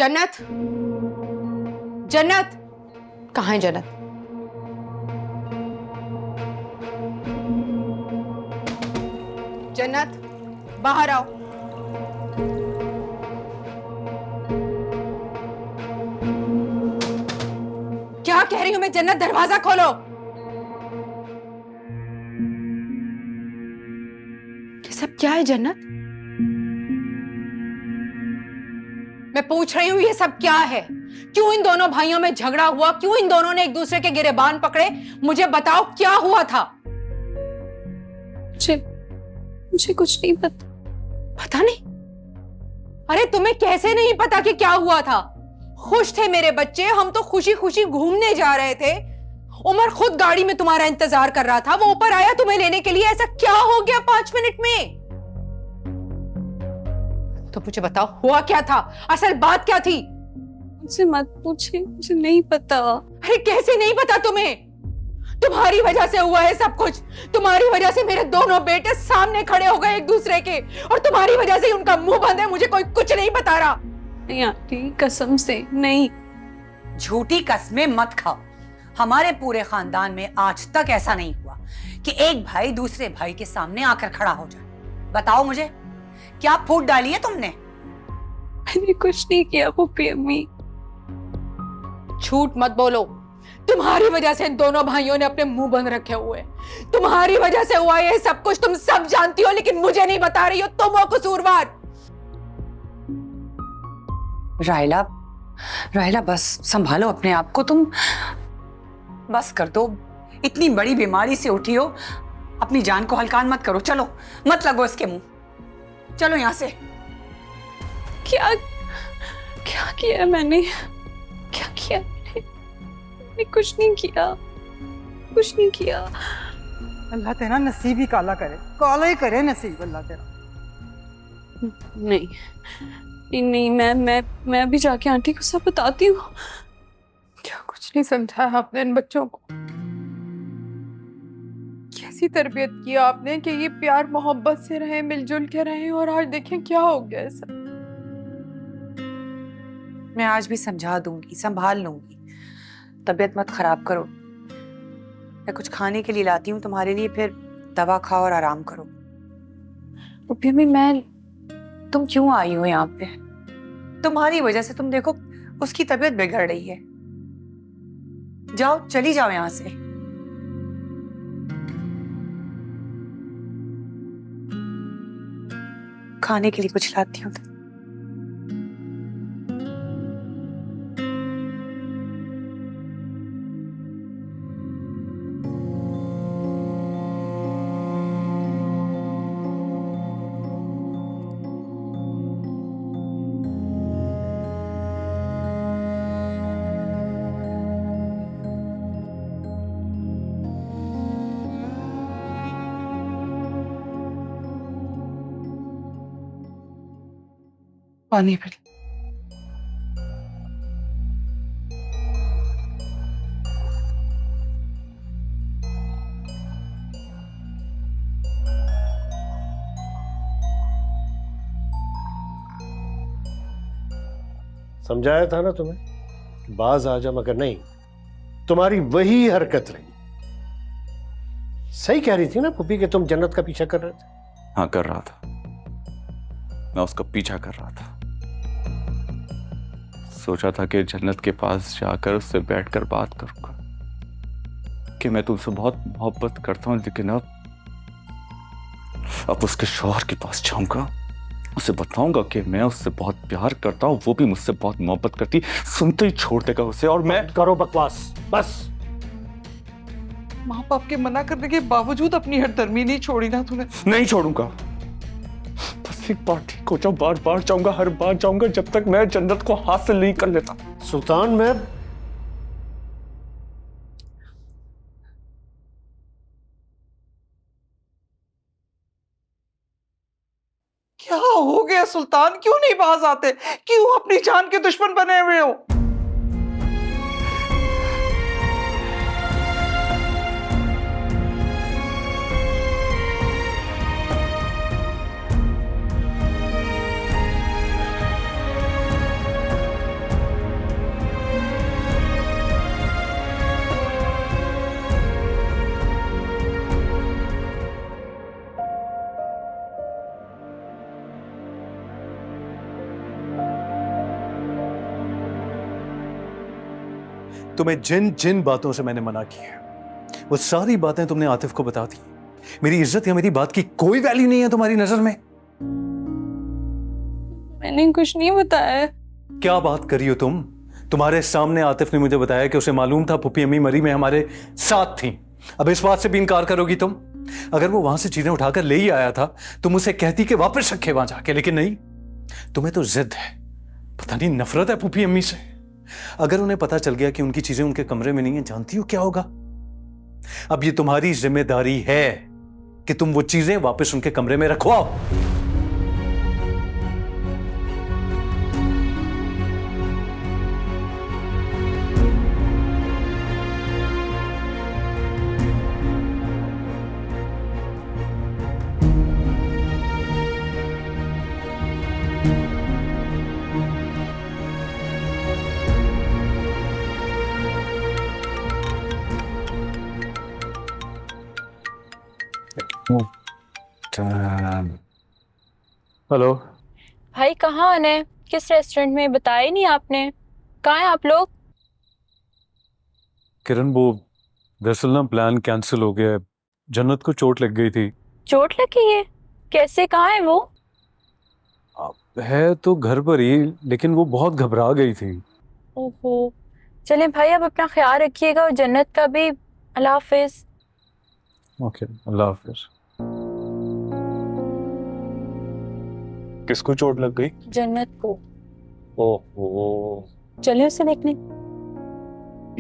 जन्नत, जन्नत कहाँ है जन्नत? जन्नत बाहर आओ। क्या कह रही हूं मैं? जन्नत दरवाजा खोलो। ये सब क्या है जन्नत? मैं पूछ रही हूँ ये सब क्या है? क्यों इन दोनों भाइयों में झगड़ा हुआ? क्यों इन दोनों ने एक दूसरे के गिरेबान पकड़े? मुझे बताओ क्या हुआ था? मुझे कुछ नहीं पता। पता नहीं? अरे तुम्हें कैसे नहीं पता कि क्या हुआ था? खुश थे मेरे बच्चे, हम तो खुशी खुशी घूमने जा रहे थे। उमर खुद गाड़ी में तुम्हारा इंतजार कर रहा था, वो ऊपर आया तुम्हें लेने के लिए। ऐसा क्या हो गया 5 मिनट में? तो मुझे बताओ हुआ क्या था? असल बात क्या थी? मुझसे मत पूछे, मुझे नहीं पता। अरे कैसे नहीं पता तुम्हें? तुम्हारी वजह से हुआ है सब कुछ। तुम्हारी वजह से मेरे दोनों बेटे सामने खड़े हो गए एक दूसरे के, और तुम्हारी वजह से उनका मुंह बंद है। मुझे कोई कुछ नहीं बता रहा। नहीं आंटी, कसम से नहीं। झूठी कस्में मत खाओ। हमारे पूरे खानदान में आज तक ऐसा नहीं हुआ कि एक भाई दूसरे भाई के सामने आकर खड़ा हो जाए। बताओ मुझे, क्या फूट डाली है तुमने? मैंने कुछ नहीं किया पुप्पी अम्मी। झूठ मत बोलो। तुम्हारी वजह से इन दोनों भाइयों ने अपने मुंह बंद रखे हुए हैं। तुम्हारी वजह से हुआ ये सब कुछ। तुम सब जानती हो लेकिन मुझे नहीं बता रही हो। तुम हो कसूरवार। रायला, रायला बस संभालो अपने आप को। तुम बस कर दो। इतनी बड़ी बीमारी से उठी हो, अपनी जान को हल्का मत करो। चलो, मत लगो इसके मुंह। चलो यहां से। क्या क्या किया मैंने? क्या किया मैंने कुछ नहीं किया, कुछ नहीं किया। अल्लाह तेरा नसीब ही काला करे, काला ही करे नसीब अल्लाह तेरा। नहीं नहीं, नहीं मैं अभी जाके आंटी को सब बताती हूँ। क्या कुछ नहीं समझाया आपने इन बच्चों को? कैसी तरबियत की आपने कि ये प्यार मोहब्बत से रहे, मिलजुल के रहे, और आज देखें क्या हो गया ऐसा। मैं आज भी समझा दूंगी, संभाल लूंगी। तबीयत मत खराब करो। मैं कुछ खाने के लिए लाती हूँ तुम्हारे लिए, फिर दवा खाओ और आराम करो। पुप्पी अम्मी, तुम क्यों आई हो यहाँ पे? तुम्हारी वजह से तुम देखो उसकी तबीयत बिगड़ रही है। जाओ, चली जाओ यहाँ से। खाने के लिए कुछ लाती हूँ। पानी पी। समझाया था ना तुम्हें, बाज आ जा, मगर नहीं, तुम्हारी वही हरकत रही। सही कह रही थी ना पुप्पी कि तुम जन्नत का पीछा कर रहे थे? हाँ, कर रहा था। मैं उसका पीछा कर रहा था। सोचा था कि जन्नत के पास जाकर उससे बैठकर बात करूंगा कि मैं तुमसे बहुत मोहब्बत करता हूं, लेकिन अब उसके शौहर के पास जाऊंगा, उसे बताऊंगा कि मैं उससे बहुत प्यार करता हूं, वो भी मुझसे बहुत मोहब्बत करती। सुनते ही छोड़ देगा उसे। और मैं करो बकवास बस। माँ बाप के मना करने के बावजूद अपनी हरदर्मी नहीं छोड़ी ना तूने। नहीं छोड़ूंगा। बस एक बार ठीक हो जाओ, बार बार जाऊंगा, हर बार जाऊंगा, जब तक मैं जन्नत को हासिल नहीं कर लेता। सुल्तान, मैं क्या हो गया सुल्तान? क्यों नहीं बाज आते? क्यों अपनी जान के दुश्मन बने हुए हो? तुम्हें जिन जिन बातों से मैंने मना किया वो सारी बातें तुमने आतिफ को बता दी। मेरी इज्जत या मेरी बात की कोई वैल्यू नहीं है तुम्हारी नजर में? मैंने कुछ नहीं बताया है। क्या बात करी हो तुम? तुम्हारे सामने आतिफ ने मुझे बताया कि उसे मालूम था पुप्पी अम्मी मरी में हमारे साथ थी। अब इस बात से भी इनकार करोगी तुम? अगर वो वहां से चीजें उठाकर ले ही आया था तुम उसे कहती कि वापस रखे वहां जाके, लेकिन नहीं, तुम्हें तो जिद है, पता नहीं नफरत है पुप्पी अम्मी से। अगर उन्हें पता चल गया कि उनकी चीजें उनके कमरे में नहीं है, जानती हो क्या होगा? अब ये तुम्हारी जिम्मेदारी है कि तुम वो चीजें वापस उनके कमरे में रखवाओ। हेलो। भाई कहाँ आना है? किस रेस्टोरेंट में? बताया ही नहीं आपने। कहाँ हैं आप लोग? किरण, वो दरअसल ना प्लान कैंसिल हो गया है। जन्नत को चोट लग गई थी। चोट लगी है? कैसे? कहाँ है वो? है तो घर पर ही, लेकिन वो बहुत घबरा गई थी। ओहो, चलें भाई, आप अपना ख्याल रखिएगा और जन्नत का भी। अल्लाह हाफिज। ओके, अल्लाह हाफिज। किसको चोट लग गई? जन्नत को। ओहो चलिए उसे देखने।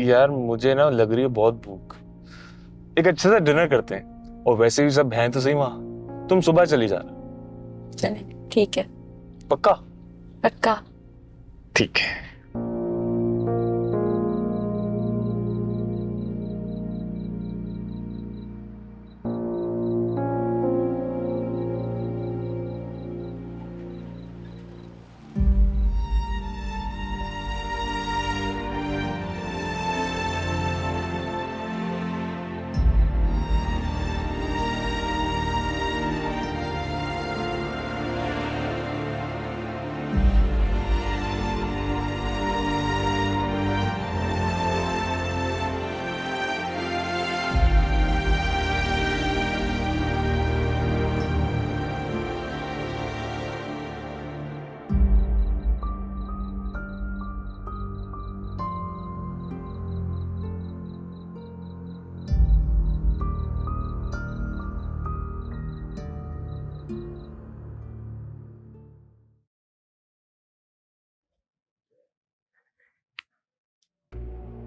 यार मुझे ना लग रही है बहुत भूख। एक अच्छे से डिनर करते हैं, और वैसे भी सब हैं तो सही वहां। तुम सुबह चली जाना। चलें, ठीक है। पक्का? पक्का। ठीक है।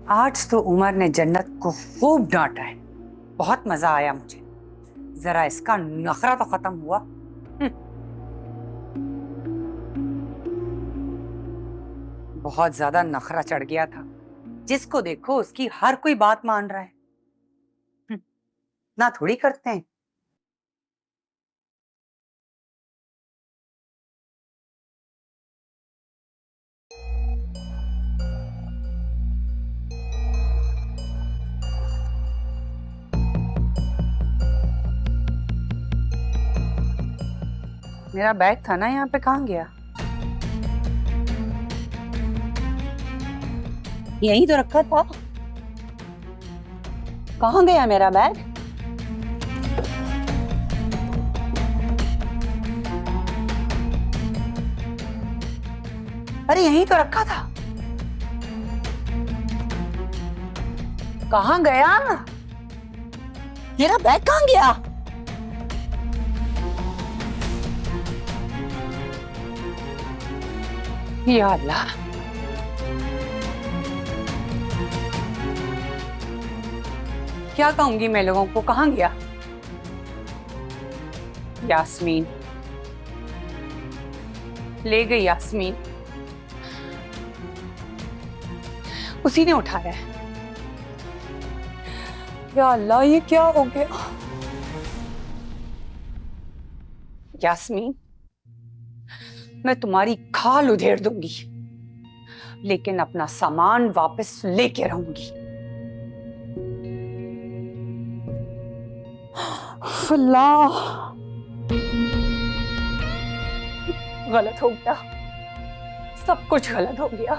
आज तो उमर ने जन्नत को खूब डांटा है। बहुत मजा आया मुझे। जरा इसका नखरा तो खत्म हुआ। बहुत ज्यादा नखरा चढ़ गया था। जिसको देखो उसकी हर कोई बात मान रहा है। ना थोड़ी करते हैं। मेरा बैग था ना यहाँ पे, कहाँ गया? यहीं तो रखा था। कहाँ गया मेरा बैग? अरे यहीं तो रखा था। कहाँ गया मेरा बैग? कहाँ गया? या अल्लाह, क्या कहूंगी मैं लोगों को? कहाँ गया? यास्मीन ले गई। यास्मीन उसी ने उठाया है। या अल्लाह, ये क्या हो गया? यास्मीन, मैं तुम्हारी खाल उधेड़ दूंगी, लेकिन अपना सामान वापस लेके रहूंगी। अल्लाह, गलत हो गया। सब कुछ गलत हो गया।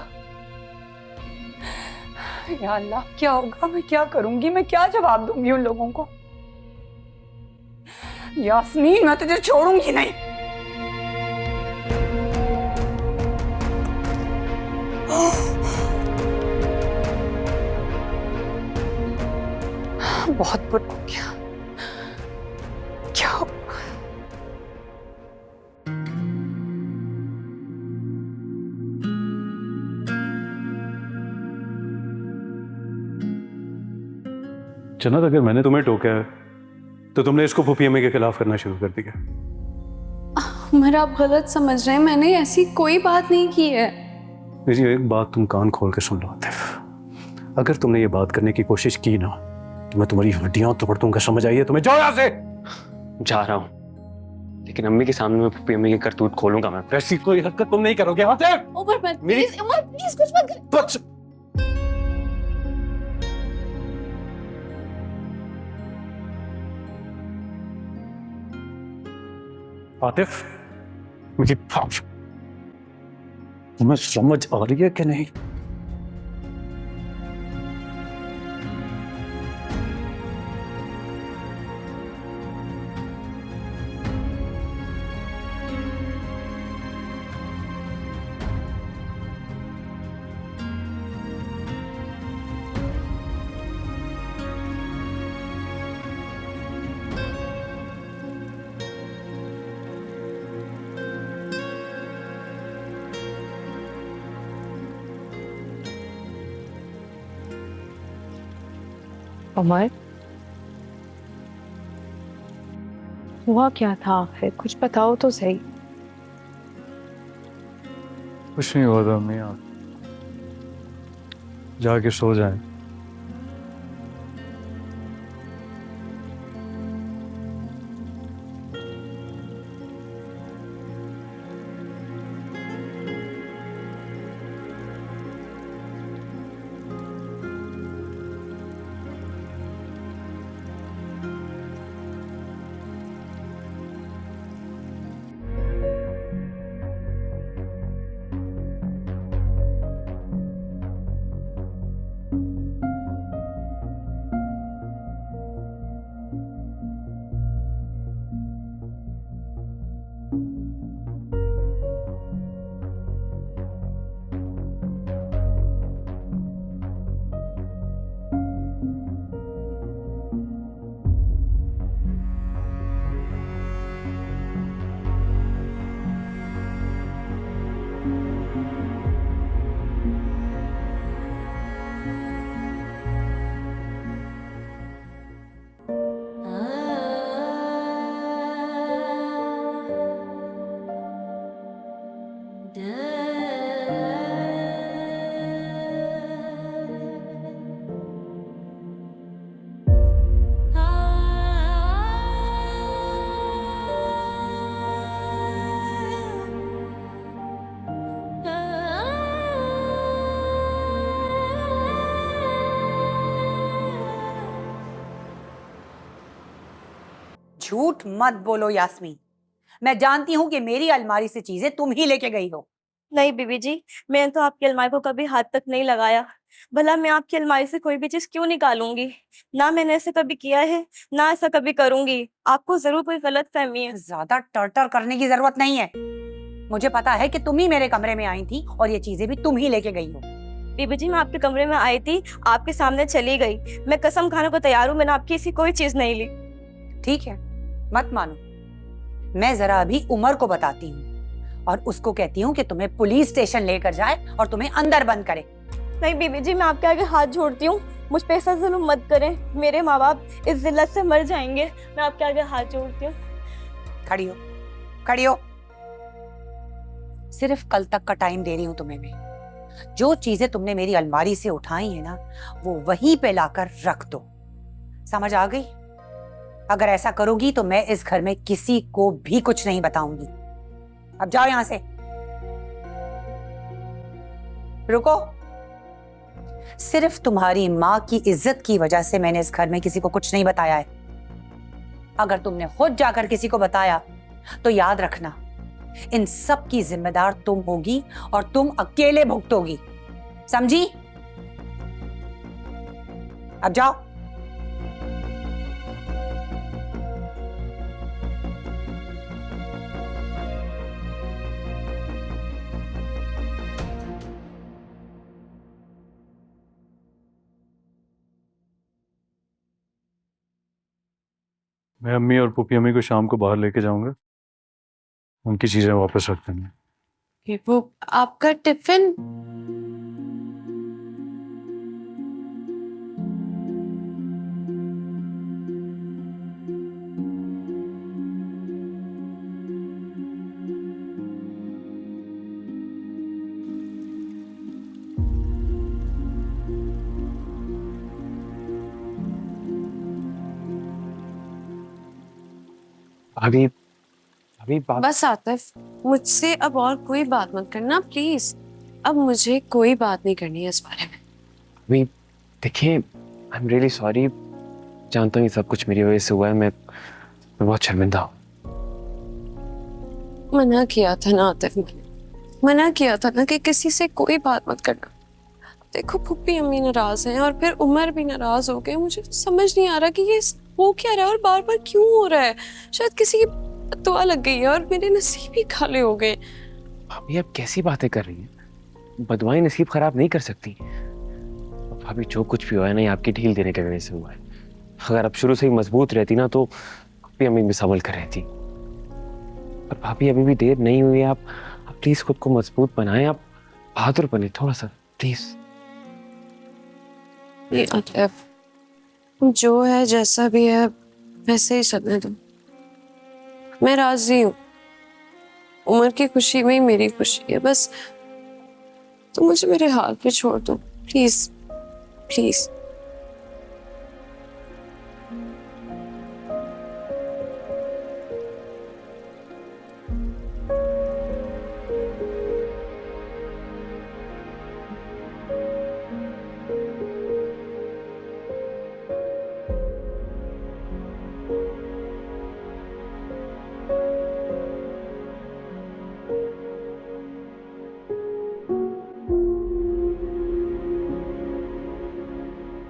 या अल्लाह, क्या होगा? मैं क्या करूंगी? मैं क्या जवाब दूंगी उन लोगों को? यास्मीन, मैं तुझे छोड़ूंगी नहीं। बहुत बुरा हो गया। क्या हो? जन्नत, अगर मैंने तुम्हें टोका है तो तुमने इसको फूफी अम्मी के खिलाफ करना शुरू कर दिया। उमर, आप गलत समझ रहे हैं, मैंने ऐसी कोई बात नहीं की है। मेरी एक बात तुम कान खोल के सुन लो आतिफ, अगर तुमने ये बात करने की कोशिश की ना तो मैं तुम्हारी हड्डियां तोड़ दूंगा, समझ आइए तुम्हें? जाओ यहाँ से। जा रहा हूँ, लेकिन अम्मी के सामने मैं फूफी अम्मी की करतूत खोलूंगा। मैं ऐसी कोई हरकत तुम नहीं करोगे आतिफ। उमर मत, मेरी- प्लीज उमर, प्लीज कुछ मत कर। बस आतिफ, मुझे तुम्हें समझ आ रही है कि नहीं? उमर, हुआ क्या था आखिर? कुछ बताओ तो सही। कुछ नहीं हुआ था अम्मी, आप जाके सो जाए। झूठ मत बोलो यास्मीन, मैं जानती हूँ कि मेरी अलमारी से चीजें तुम ही लेके गई हो। नहीं बीबी जी, मैंने तो आपकी अलमारी को कभी हाथ तक नहीं लगाया। भला मैं आपकी अलमारी से कोई भी चीज क्यों निकालूंगी? ना मैंने ऐसे कभी किया है, ना ऐसा कभी करूंगी। आपको जरूर कोई गलत फहमी है। ज्यादा टर्टर करने की जरूरत नहीं है। मुझे पता है कि तुम ही मेरे कमरे में आई थी और ये चीजें भी तुम ही लेके गई हो। बीबी जी, मैं आपके कमरे में आई थी, आपके सामने चली गई। मैं कसम खाने को तैयार हूँ, मैंने आपकी ऐसी कोई चीज नहीं ली। ठीक है, मत मानो, मैं जरा अभी उमर को बताती हूँ और उसको कहती हूँ कि तुम्हें पुलिस स्टेशन लेकर जाए और तुम्हें अंदर बंद करे। नहीं बीबी जी, मैं आपके आगे हाथ जोड़ती हूँ, मुझ पे ऐसा जुल्म मत करें। मेरे माँ बाप इस जिल्लत से मर जाएंगे। मैं आपके आगे हाथ जोड़ती हूँ। खड़ी हो, खड़ी हो। सिर्फ कल तक का टाइम दे रही हूँ तुम्हें मैं। जो चीजें तुमने मेरी अलमारी से उठाई है ना, वो वहीं पे लाकर रख दो। समझ आ गई? अगर ऐसा करोगी तो मैं इस घर में किसी को भी कुछ नहीं बताऊंगी। अब जाओ यहां से। रुको, सिर्फ तुम्हारी माँ की इज्जत की वजह से मैंने इस घर में किसी को कुछ नहीं बताया है। अगर तुमने खुद जाकर किसी को बताया तो याद रखना, इन सब की जिम्मेदार तुम होगी और तुम अकेले भुगतोगी। समझी? अब जाओ। मैं अम्मी और पुप्पी अम्मी को शाम को बाहर लेके जाऊंगा, उनकी चीजें वापस रख देंगे। ये वो आपका टिफिन। अभी अभी बात बस आतिफ, मुझसे अब और कोई बात मत करना प्लीज। अब मुझे कोई बात नहीं करनी है इस बारे में। अभी देखिए, आई एम रियली सॉरी। जानता हूँ ये सब कुछ मेरी वजह से हुआ है। मैं बहुत शर्मिंदा हूँ। मना किया था ना आतिफ, मैंने मना किया था ना कि किसी से कोई बात मत करना। देखो पुप्पी अम्मी नाराज हैं और फिर उमर भी नाराज हो गए। मुझे समझ नहीं आ रहा कि ये हो क्या रहा है और बार बार क्यों हो रहा है। शायद किसी की दुआ लग गई है और मेरे नसीब ही खाली हो गए। भाभी आप कैसी बातें कर रही हैं? बदवाएं नसीब खराब नहीं कर सकती। भाभी जो कुछ भी हुआ है ना, ये आपकी ढील देने की वजह से हुआ है। अगर आप शुरू से ही मजबूत रहती ना तो पुप्पी अम्मी भी संभल कर रहती। पर भाभी अभी भी देर नहीं हुई। आप प्लीज खुद को मजबूत बनाएं। आप बहादुर बने थोड़ा सा प्लीज। ये आतिफ, जो है जैसा भी है वैसे ही चलने दो। मैं राजी हूँ। उमर की खुशी में ही मेरी खुशी है। बस तो मुझे मेरे हाल पे छोड़ दो प्लीज प्लीज।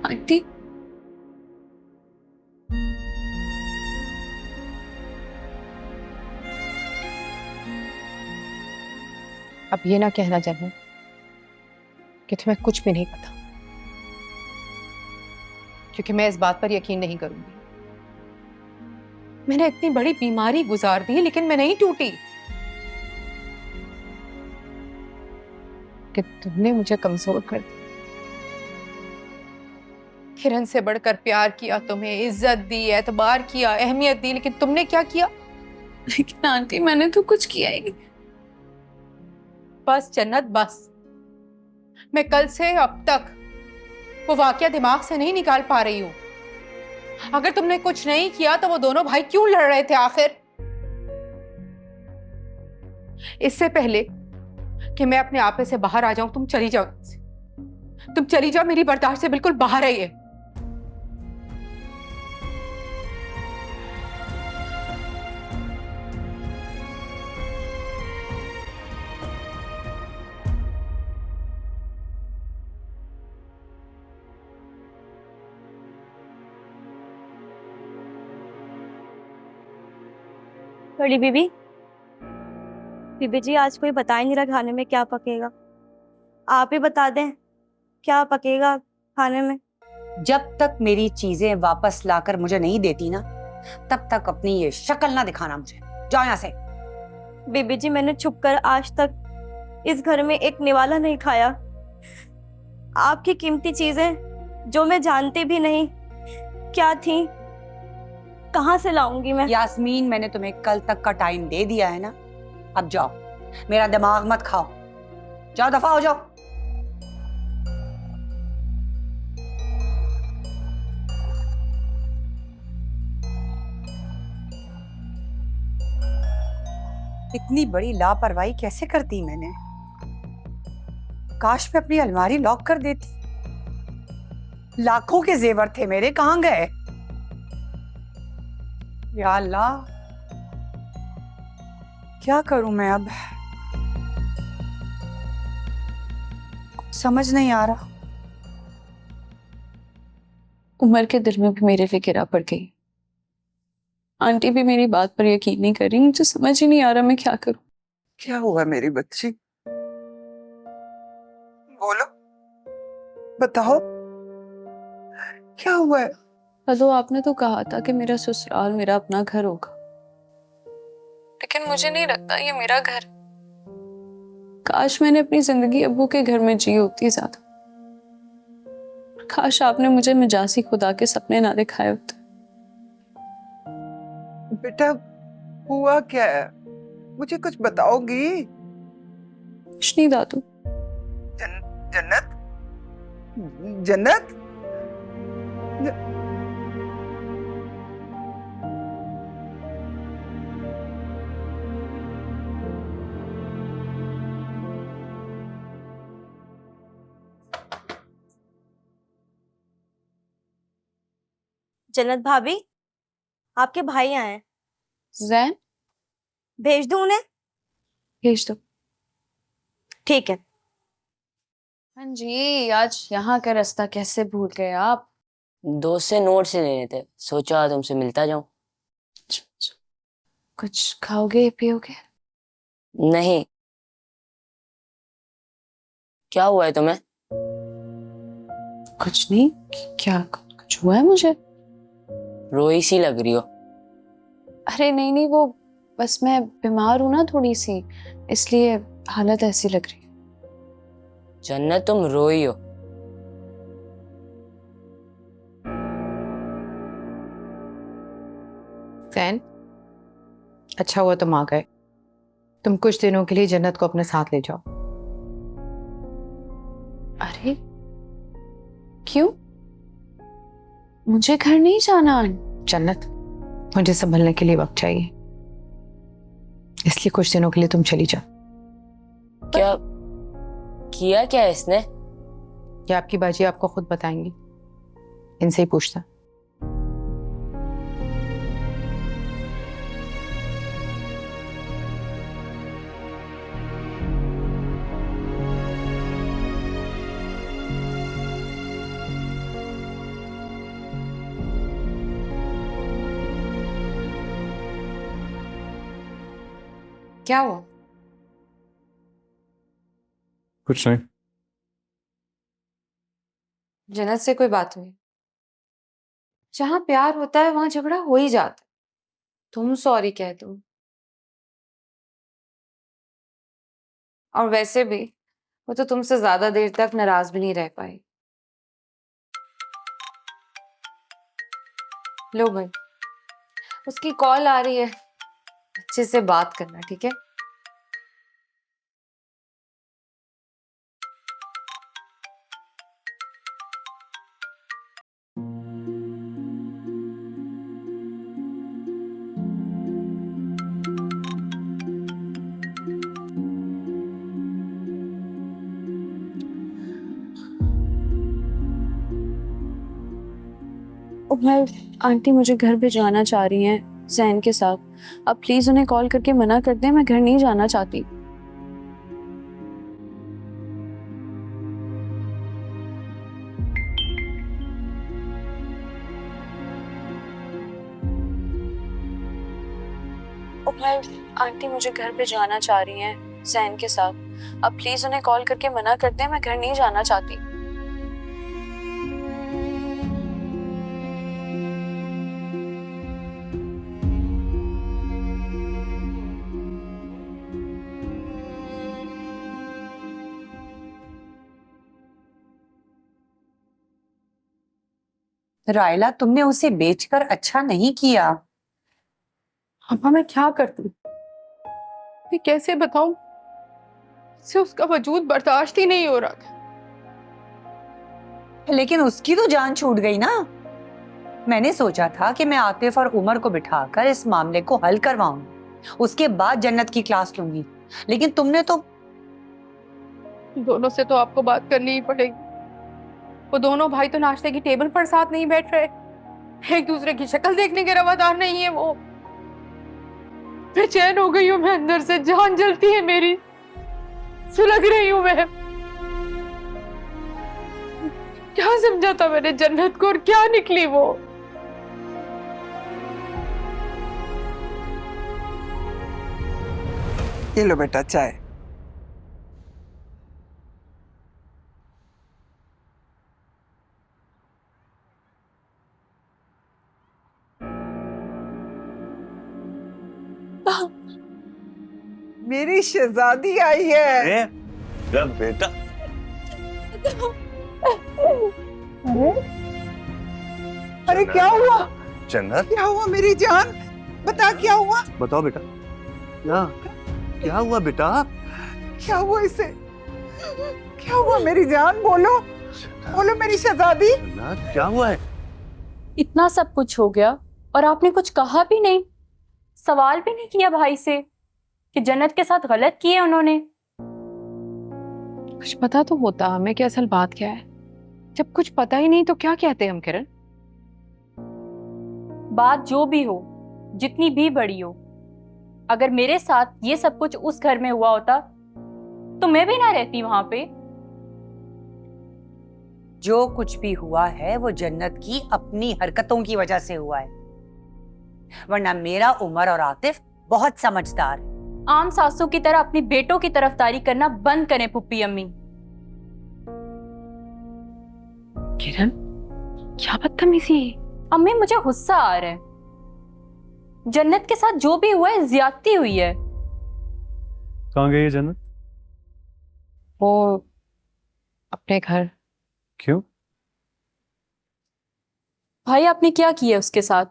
आंटी, अब ये ना कहना जानू कि तुम्हें कुछ भी नहीं पता, क्योंकि मैं इस बात पर यकीन नहीं करूंगी। मैंने इतनी बड़ी बीमारी गुजार दी लेकिन मैं नहीं टूटी। कि तुमने मुझे कमजोर कर दिया। किरण से बढ़कर प्यार किया, तुम्हें इज्जत दी, एतबार किया, अहमियत दी, लेकिन तुमने क्या किया? लेकिन आंटी मैंने तो कुछ किया ही नहीं। बस जन्नत बस। मैं कल से अब तक वो वाकया दिमाग से नहीं निकाल पा रही हूं। अगर तुमने कुछ नहीं किया तो वो दोनों भाई क्यों लड़ रहे थे आखिर? इससे पहले कि मैं अपने आपे से बाहर आ जाऊं, तुम चली जाओ। तुम चली जाओ, मेरी बर्दाश्त से बिल्कुल बाहर है ये। बड़ी बीबी, बीबी जी आज कोई बता ही नहीं रहा खाने में क्या पकेगा। आप ही बता दें क्या पकेगा खाने में। जब तक मेरी चीजें वापस लाकर मुझे नहीं देती ना, तब तक अपनी ये शक्ल ना दिखाना मुझे। जाओ यहाँ से। बीबी जी मैंने छुपकर आज तक इस घर में एक निवाला नहीं खाया। आपकी कीमती चीजें जो मैं जानती भी नहीं क्या थी, कहाँ से लाऊंगी मैं? यास्मीन, मैंने तुम्हें कल तक का टाइम दे दिया है ना, अब जाओ। मेरा दिमाग मत खाओ। जाओ, दफा हो जाओ। इतनी बड़ी लापरवाही कैसे करती मैंने? काश मैं अपनी अलमारी लॉक कर देती। लाखों के जेवर थे मेरे, कहां गए? या अल्लाह, क्या करूं मैं अब? कुछ समझ नहीं आ रहा। उमर के दिल में भी मेरे लिए गिरा पड़ गई। आंटी भी मेरी बात पर यकीन नहीं कर रही। मुझे समझ ही नहीं आ रहा मैं क्या करूं। क्या हुआ मेरी बच्ची? बोलो, बताओ, क्या हुआ है? अदो आपने तो कहा था कि मेरा ससुराल मेरा अपना घर होगा, लेकिन मुझे नहीं लगता ये मेरा घर है। काश मैंने अपनी जिंदगी अब्बू के घर में जी होती ज्यादा। काश आपने मुझे मजासी खुदा के सपने ना दिखाए होते। बेटा, हुआ क्या है? मुझे कुछ बताओगी? कुछ नहीं दादू। जन्नत, जन्नत, जन्नत भाभी, आपके भाई आए हैं। जैन, भेज दूं उन्हें? भेज दो। ठीक है। हाँ जी, आज यहाँ का रास्ता कैसे भूल गए आप? दोस्त से नोट से लेने थे, सोचा तुमसे मिलता जाऊं। कुछ खाओगे पियोगे? नहीं। क्या हुआ है तुम्हें? कुछ नहीं। क्या कुछ हुआ है मुझे? रोई सी लग रही हो। अरे नहीं नहीं, वो बस मैं बीमार हूं ना थोड़ी सी, इसलिए हालत ऐसी लग रही है। जन्नत, तुम रोई हो। जैन, अच्छा हुआ तुम आ गए। तुम कुछ दिनों के लिए जन्नत को अपने साथ ले जाओ। अरे क्यों? मुझे घर नहीं जाना। जन्नत, मुझे संभलने के लिए वक्त चाहिए, इसलिए कुछ दिनों के लिए तुम चली जाओ। क्या किया क्या इसने? ये आपकी बाजी आपको खुद बताएंगी, इनसे ही पूछता। क्या हुआ? कुछ नहीं। जन्नत से कोई बात हुई? जहां प्यार होता है वहां झगड़ा हो ही जाता है। तुम सॉरी कह दो। और वैसे भी वो तो तुमसे ज्यादा देर तक नाराज भी नहीं रह पाई। लो भाई, उसकी कॉल आ रही है, अच्छे से बात करना, ठीक है? उमर, आंटी मुझे घर भिजवाना चाह रही हैं जैन के साथ। आप प्लीज उन्हें कॉल करके मना कर दें, मैं घर नहीं जाना चाहती। उमर, आंटी मुझे घर भिजवाना चाह रही हैं जैन के साथ। आप प्लीज उन्हें कॉल करके मना कर दें, मैं घर नहीं जाना चाहती। रायला, तुमने उसे बेचकर अच्छा नहीं किया। अम्मा मैं क्या करती, मैं कैसे बताऊं? से उसका वजूद बर्दाश्त ही नहीं हो रहा था। लेकिन उसकी तो जान छूट गई ना। मैंने सोचा था कि मैं आतिफ और उमर को बिठाकर इस मामले को हल करवाऊं, उसके बाद जन्नत की क्लास लूंगी, लेकिन तुमने तो। दोनों से तो आपको बात करनी ही पड़ेगी। वो दोनों भाई तो नाश्ते की टेबल पर साथ नहीं बैठ रहे, एक दूसरे की शक्ल देखने के रवादार नहीं है। वो बेचैन हो गई हूँ मैं, अंदर से जान जलती है मेरी, सुलग रही हूँ मैं। क्या क्या समझा था मैंने जन्नत को और क्या निकली वो। ये लो बेटा चाय। मेरी शहजादी आई है। बेटा अरे क्या हुआ? जन्नत, क्या हुआ मेरी जान? बता क्या हुआ? बताओ बेटा, क्या क्या हुआ बेटा? क्या हुआ इसे? क्या हुआ मेरी जान? बोलो बोलो मेरी शहजादी। जन्नत, क्या हुआ है? इतना सब कुछ हो गया और आपने कुछ कहा भी नहीं, सवाल भी नहीं किया भाई से कि जन्नत के साथ गलत किए उन्होंने। कुछ पता तो होता हमें कि असल बात क्या है। जब कुछ पता ही नहीं तो क्या कहते हम किरण। बात जो भी हो, जितनी भी बड़ी हो, अगर मेरे साथ ये सब कुछ उस घर में हुआ होता तो मैं भी ना रहती वहां पे। जो कुछ भी हुआ है वो जन्नत की अपनी हरकतों की वजह से हुआ है, वरना मेरा उमर और आतिफ बहुत समझदार है। आम सासों की तरह अपनी बेटों की तरफदारी करना बंद करें पुप्पी अम्मी। किरण क्या बदतमीजी है। अम्मी मुझे गुस्सा आ रहा है। जन्नत के साथ जो भी हुआ है ज्यादती हुई है। कहाँ गई है जन्नत? वो अपने घर। क्यों? भाई आपने क्या किया उसके साथ?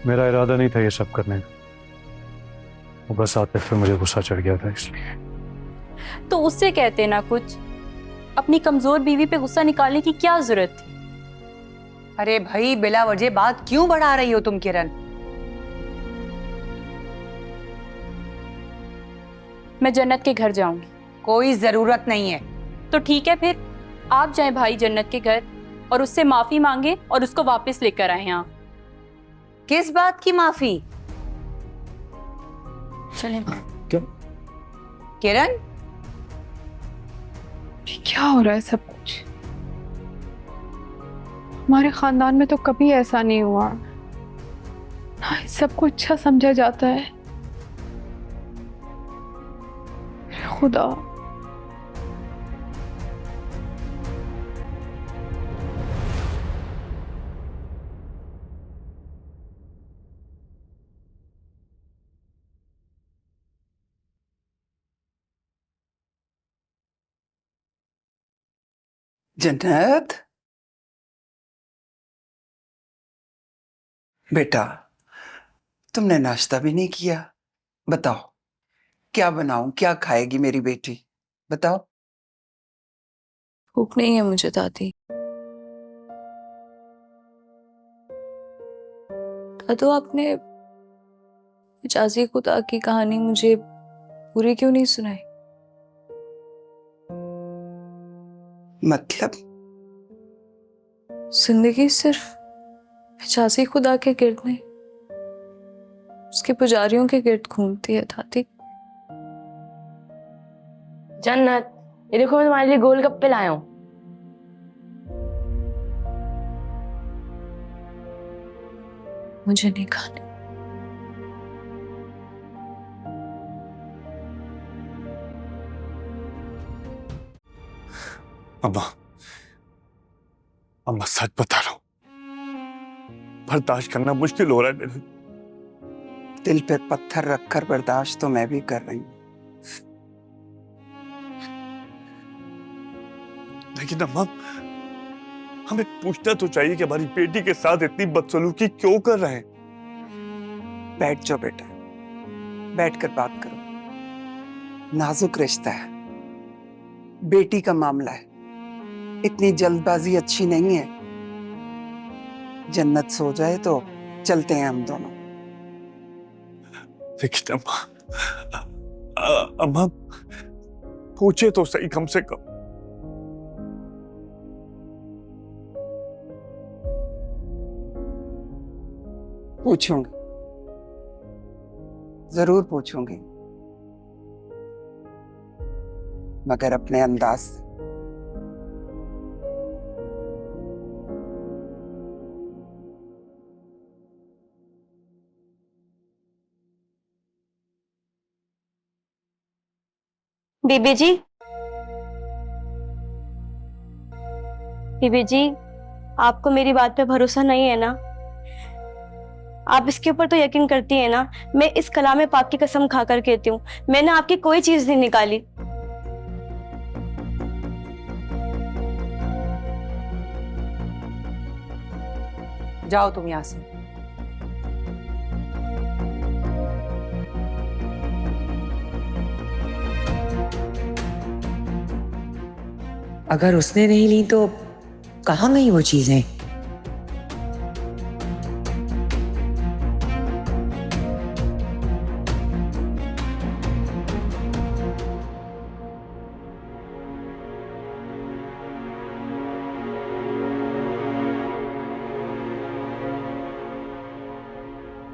मेरा इरादा नहीं था ये सब करने का, वो बस आतिफ पे मुझे गुस्सा चढ़ गया था इसलिए। तो उससे कहते ना कुछ। अपनी कमजोर बीवी पे गुस्सा निकालने की क्या जरूरत थी? अरे भाई बिला वजह बात क्यों बढ़ा रही हो तुम किरण? मैं जन्नत के घर जाऊंगी। कोई जरूरत नहीं है। तो ठीक है, फिर आप जाएं भाई जन्नत के घर और उससे माफी मांगे और उसको वापस लेकर आए यहाँ। किस बात की माफी? चलें। क्या? किरण क्या हो रहा है सब कुछ? हमारे खानदान में तो कभी ऐसा नहीं हुआ ना, इस सबको अच्छा समझा जाता है। खुदा जन्नत बेटा, तुमने नाश्ता भी नहीं किया। बताओ क्या बनाऊं, क्या खाएगी मेरी बेटी? बताओ। भूख नहीं है मुझे दादी। दादू आपने हिजाज़ी खुदा की कहानी मुझे पूरी क्यों नहीं सुनाई? मतलब? जिंदगी सिर्फ हिजाज़ी खुदा के गिर्द नहीं, उसके पुजारियों के गिर्द घूमती है दादी। जन्नत, ये देखो मैं तुम्हारे लिए गोलगप्पे लाया हूँ। मुझे नहीं खाने। अम्मा, अम्मा सच बता रहा हूं, बर्दाश्त करना मुश्किल हो रहा है मेरे। दिल पे पत्थर रखकर बर्दाश्त तो मैं भी कर रही हूँ। लेकिन अम्मा, हमें पूछना तो चाहिए कि हमारी बेटी के साथ इतनी बदसलूकी क्यों कर रहे हैं? बैठ जाओ बेटा, बैठ कर बात करो। नाजुक रिश्ता है, बेटी का मामला है, इतनी जल्दबाजी अच्छी नहीं है। जन्नत सो जाए तो चलते हैं हम दोनों। लेकिन अम्मा पूछे तो सही कम से कम। पूछूंगी, जरूर पूछूंगी। मगर अपने अंदाज से। बीबी जी, बीबी जी, आपको मेरी बात पे भरोसा नहीं है ना? आप इसके ऊपर तो यकीन करती है ना? मैं इस कलाम पाक की कसम खाकर कहती हूँ, मैंने आपकी कोई चीज नहीं निकाली। जाओ तुम यहाँ से। अगर उसने नहीं ली तो कहाँ गई वो चीजें?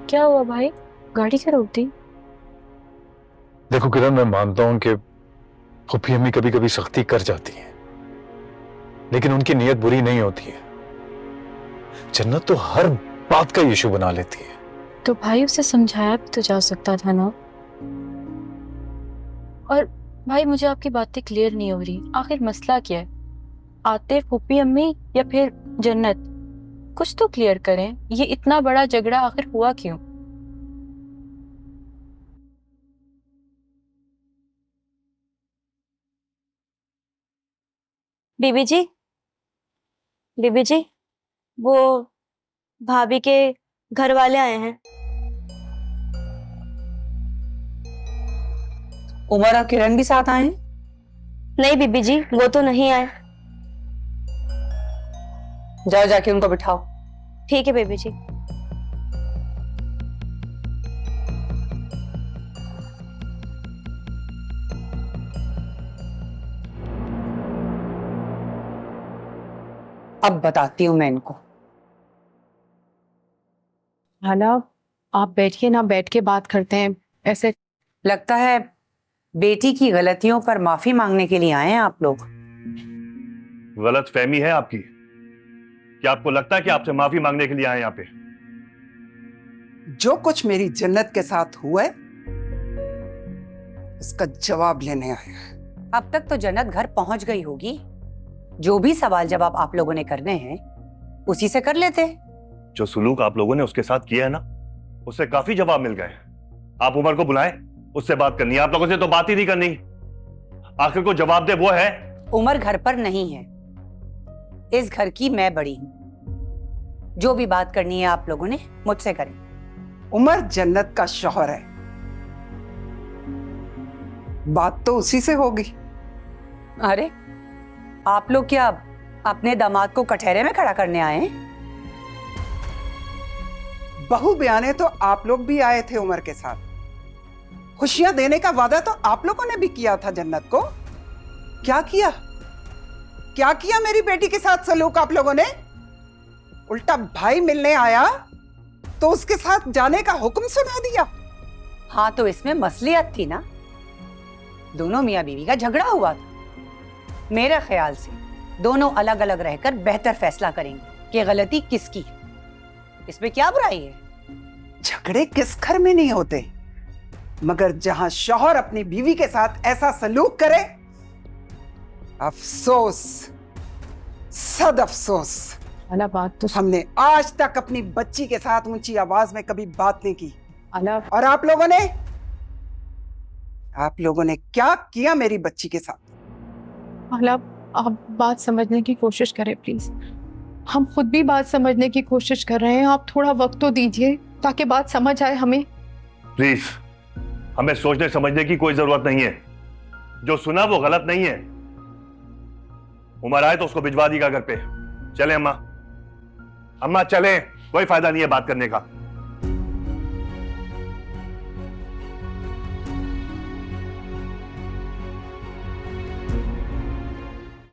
क्या हुआ भाई, गाड़ी क्यों रोक दी? देखो किरण, मैं मानता हूं कि फूफी अम्मी कभी कभी सख्ती कर जाती हैं, लेकिन उनकी नीयत बुरी नहीं होती है। जन्नत तो हर बात का इशू बना लेती है। तो भाई उसे समझाया भी तो जा सकता था ना। और भाई मुझे आपकी बातें क्लियर नहीं हो रही, आखिर मसला क्या है? आतिफ, फूफी अम्मी या फिर जन्नत? कुछ तो क्लियर करें, ये इतना बड़ा झगड़ा आखिर हुआ क्यों? बीबी जी, बीबी जी, वो भाभी के घर वाले आए हैं। उमर और किरण भी साथ आए हैं? नहीं बीबी जी, वो तो नहीं आए। जाओ जाके उनको बिठाओ। ठीक है बीबी जी। अब बताती हूँ मैं इनको। हाला, आप बैठिए ना, बैठ के बात करते हैं। ऐसे लगता है बेटी की गलतियों पर माफी मांगने के लिए आए हैं आप लोग। गलत फहमी है आपकी। क्या आपको लगता है कि आपसे माफी मांगने के लिए आए यहाँ पे? जो कुछ मेरी जन्नत के साथ हुआ है उसका जवाब लेने आया है। अब तक तो जन्नत घर पहुंच गई होगी। जो भी सवाल जवाब आप लोगों ने करने हैं उसी से कर लेते। जो सुलूक आप लोगों ने उसके साथ किया है ना, उससे काफी जवाब मिल गए। आप उमर को बुलाएं, उससे बात करनी है। आप लोगों से तो बात ही नहीं करनी। आखिर को जवाब दे वो है। उमर घर पर नहीं है, इस घर की मैं बड़ी हूं। जो भी बात करनी है आप लोगों ने मुझसे करें। उमर जन्नत का शौहर है, बात तो उसी से होगी। अरे आप लोग क्या अपने दामाद को कटहरे में खड़ा करने आए हैं? बहू बयाने तो आप लोग भी आए थे उमर के साथ। खुशियां देने का वादा तो आप लोगों ने भी किया था जन्नत को। क्या किया? क्या किया मेरी बेटी के साथ सलूक आप लोगों ने? उल्टा भाई मिलने आया तो उसके साथ जाने का हुक्म सुना दिया। हाँ तो इसमें मसलियत थी ना, दोनों मियां बीवी का झगड़ा हुआ था। मेरे ख्याल से दोनों अलग अलग रहकर बेहतर फैसला करेंगे कि गलती किसकी है। इसमें क्या बुराई है? झगड़े किस घर में नहीं होते, मगर जहां शौहर अपनी बीवी के साथ ऐसा सलूक करे, अफसोस, सद अफसोस। अला बात तो हमने आज तक अपनी बच्ची के साथ ऊंची आवाज में कभी बात नहीं की। अला, और आप लोगों ने क्या किया मेरी बच्ची के साथ? अला, आप बात समझने की कोशिश करें प्लीज। हम खुद भी बात समझने की कोशिश कर रहे हैं, आप थोड़ा वक्त तो दीजिए ताकि बात समझ आए हमें। प्लीज, हमें सोचने समझने की कोई जरूरत नहीं है। जो सुना वो गलत नहीं है। उमर आए तो उसको भिजवा दीजिएगा घर पे। चले अम्मा, अम्मा चले, कोई फायदा नहीं है बात करने का।